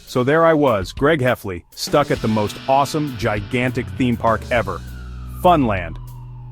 So there I was, Greg Heffley, stuck at the most awesome, gigantic theme park ever. Funland.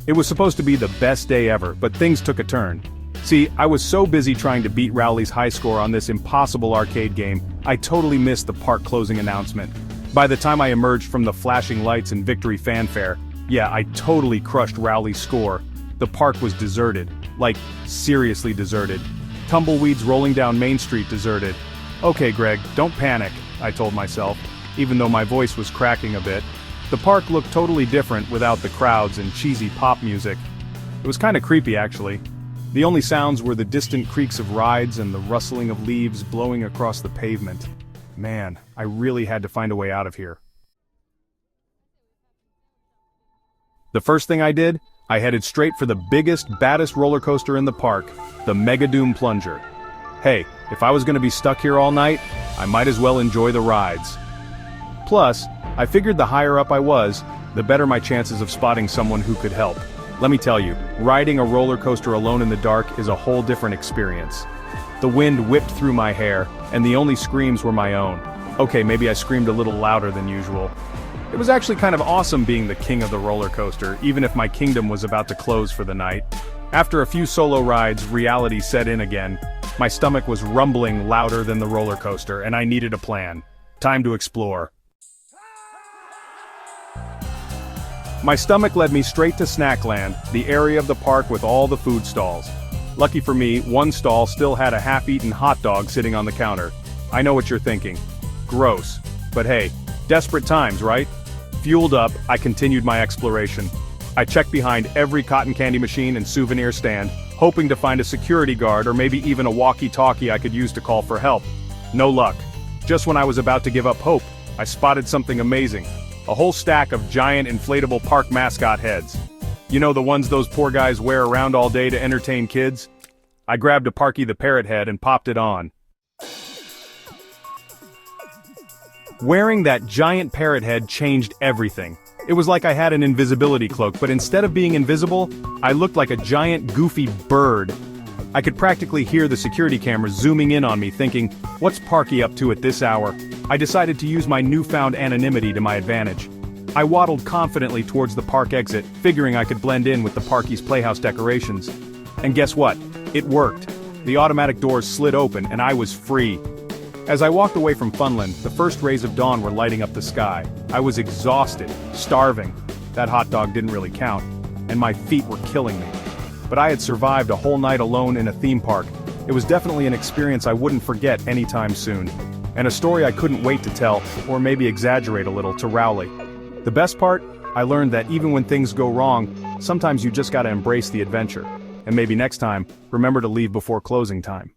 It was supposed to be the best day ever, but things took a turn. See, I was so busy trying to beat Rowley's high score on this impossible arcade game, I totally missed the park closing announcement. By the time I emerged from the flashing lights and victory fanfare, yeah, I totally crushed Rowley's score. The park was deserted. Like, seriously deserted. Tumbleweeds rolling down Main Street deserted. Okay, Greg, don't panic, I told myself, even though my voice was cracking a bit. The park looked totally different without the crowds and cheesy pop music. It was kinda creepy, actually. The only sounds were the distant creaks of rides and the rustling of leaves blowing across the pavement. Man, I really had to find a way out of here. The first thing I did, I headed straight for the biggest, baddest roller coaster in the park, the Megadoom Plunger. Hey, if I was gonna be stuck here all night, I might as well enjoy the rides. Plus, I figured the higher up I was, the better my chances of spotting someone who could help. Let me tell you, riding a roller coaster alone in the dark is a whole different experience. The wind whipped through my hair, and the only screams were my own. Okay, maybe I screamed a little louder than usual. It was actually kind of awesome being the king of the roller coaster, even if my kingdom was about to close for the night. After a few solo rides, reality set in again. My stomach was rumbling louder than the roller coaster, and I needed a plan. Time to explore. My stomach led me straight to Snackland, the area of the park with all the food stalls. Lucky for me, one stall still had a half-eaten hot dog sitting on the counter. I know what you're thinking. Gross. But hey, desperate times, right? Fueled up, I continued my exploration. I checked behind every cotton candy machine and souvenir stand, hoping to find a security guard or maybe even a walkie-talkie I could use to call for help. No luck. Just when I was about to give up hope, I spotted something amazing. A whole stack of giant inflatable park mascot heads. You know, the ones those poor guys wear around all day to entertain kids? I grabbed a Parky the Parrot head and popped it on. Wearing that giant parrot head changed everything. It was like I had an invisibility cloak, but instead of being invisible, I looked like a giant goofy bird. I could practically hear the security cameras zooming in on me thinking, what's Parky up to at this hour? I decided to use my newfound anonymity to my advantage. I waddled confidently towards the park exit, figuring I could blend in with the Parky's Playhouse decorations. And guess what? It worked. The automatic doors slid open and I was free. As I walked away from Funland, the first rays of dawn were lighting up the sky. I was exhausted, starving. That hot dog didn't really count, and my feet were killing me. But I had survived a whole night alone in a theme park. It was definitely an experience I wouldn't forget anytime soon. And a story I couldn't wait to tell, or maybe exaggerate a little, to Rowley. The best part? I learned that even when things go wrong, sometimes you just gotta embrace the adventure. And maybe next time, remember to leave before closing time.